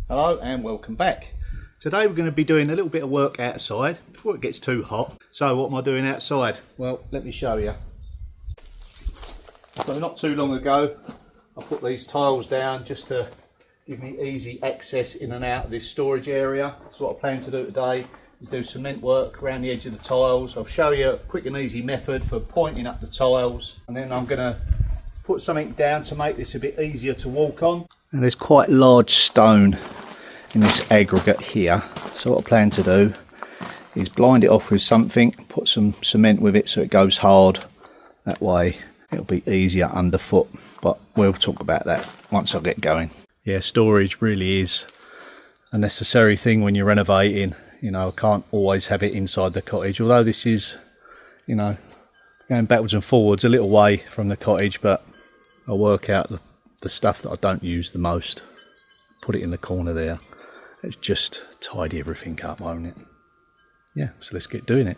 Hello and welcome back. Today we're going to be doing a little bit of work outside before it gets too hot. So what am I doing outside? Well, let me show you. So not too long ago I put these tiles down just to give me easy access in and out of this storage area. So what I plan to do today is do cement work around the edge of the tiles. I'll show you a quick and easy method for pointing up the tiles, and then I'm going to put something down to make this a bit easier to walk on. And there's quite a large stone in this aggregate here, so what I plan to do is blind it off with something, put some cement with it so it goes hard. That way it'll be easier underfoot, but we'll talk about that once I get going. Yeah, storage really is a necessary thing when you're renovating. You know, I can't always have it inside the cottage, although this is, you know, going backwards and forwards a little way from the cottage, but I work out the stuff that I don't use the most, put it in the corner there. It's just tidy everything up, won't it? Yeah, so let's get doing it.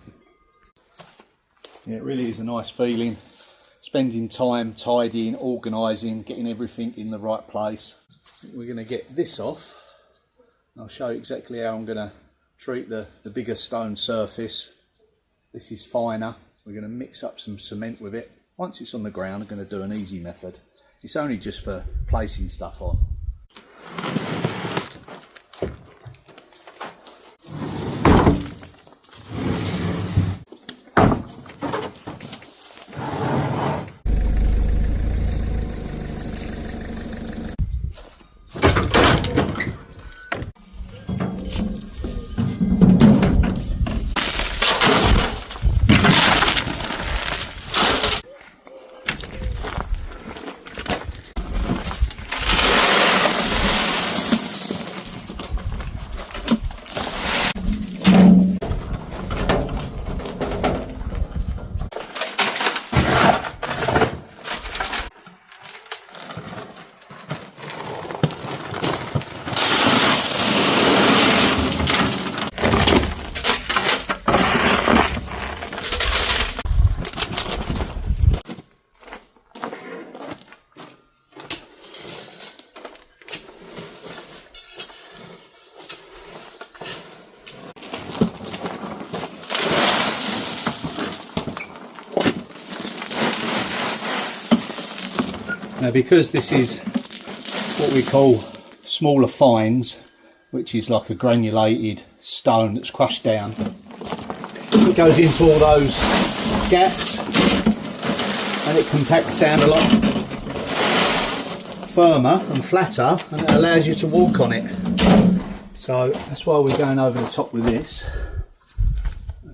Yeah, it really is a nice feeling, spending time tidying, organising, getting everything in the right place. We're going to get this off. I'll show you exactly how I'm going to treat the bigger stone surface. This is finer. We're going to mix up some cement with it. Once it's on the ground, I'm going to do an easy method. It's only just for placing stuff on. Now, because this is what we call smaller fines, which is like a granulated stone that's crushed down, it goes into all those gaps and it compacts down a lot firmer and flatter, and it allows you to walk on it. So that's why we're going over the top with this.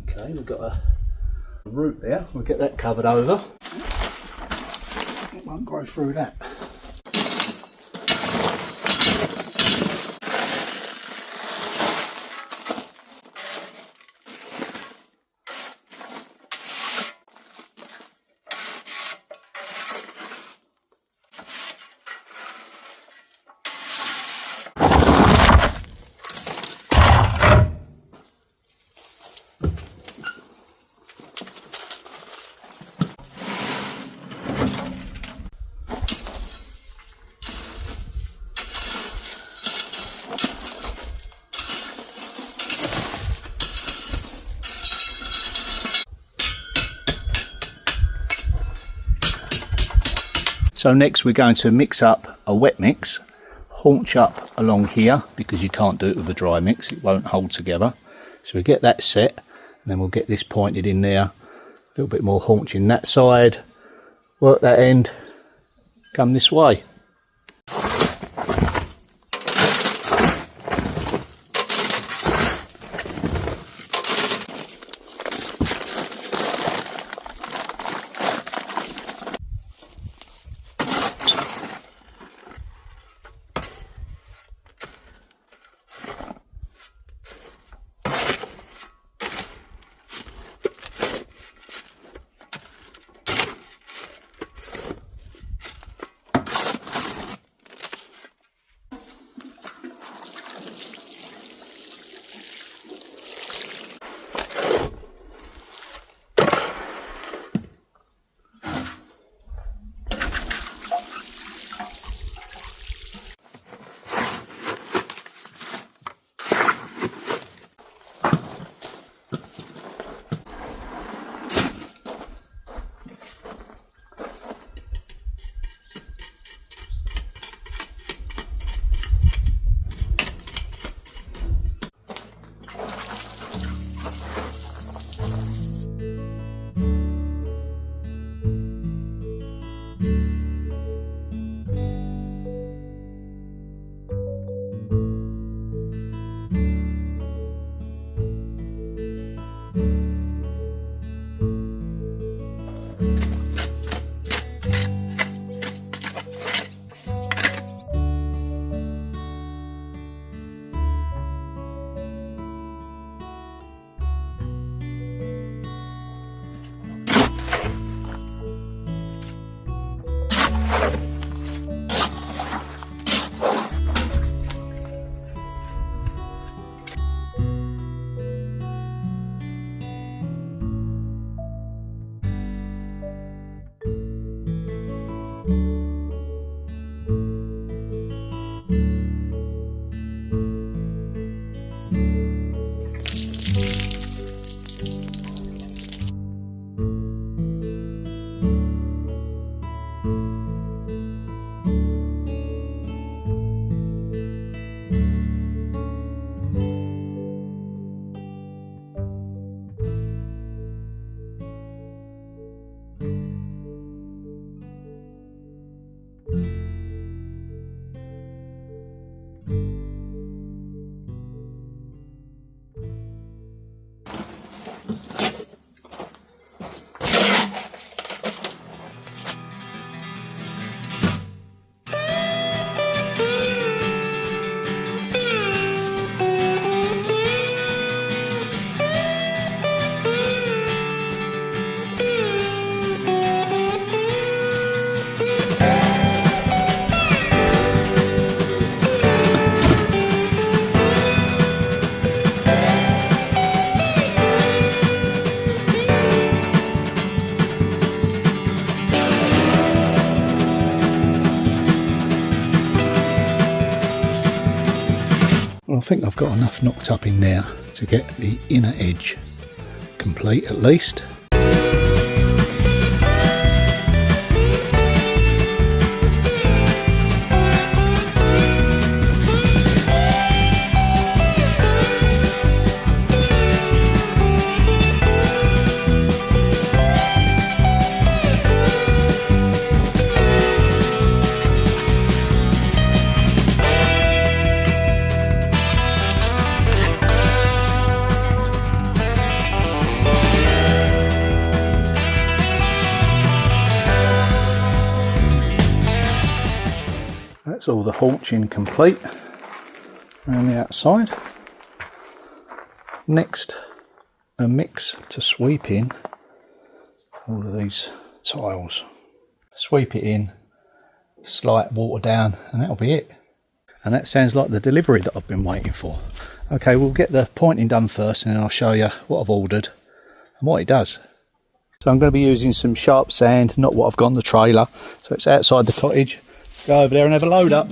Okay, we've got a root there, we'll get that covered over. Won't grow through that. So next we're going to mix up a wet mix, haunch up along here, because you can't do it with a dry mix, it won't hold together. So we get that set, and then we'll get this pointed in there, a little bit more haunching that side, work that end, come this way. think I've got enough knocked up in there to get the inner edge complete at least. That's all the haulching complete around the outside. Next, a mix to sweep in all of these tiles. Sweep it in, slight water down, and that'll be it. And that sounds like the delivery that I've been waiting for. Okay, we'll get the pointing done first, and then I'll show you what I've ordered and what it does. So I'm going to be using some sharp sand, not what I've got on the trailer. So it's outside the cottage. Go over there and have a load up.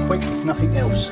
Quick, if nothing else.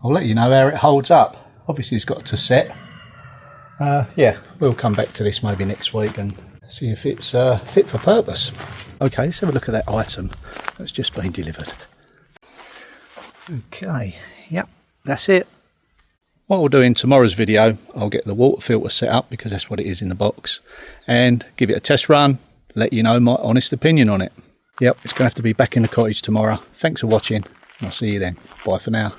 I'll let you know how it holds up. Obviously it's got to set. Yeah, we'll come back to this maybe next week and see if it's fit for purpose. Okay, let's have a look at that item that's just been delivered. Okay, yep, that's it. What we'll do in tomorrow's video, I'll get the water filter set up because that's what it is in the box, and give it a test run, let you know my honest opinion on it. Yep, it's going to have to be back in the cottage tomorrow. Thanks for watching, and I'll see you then. Bye for now.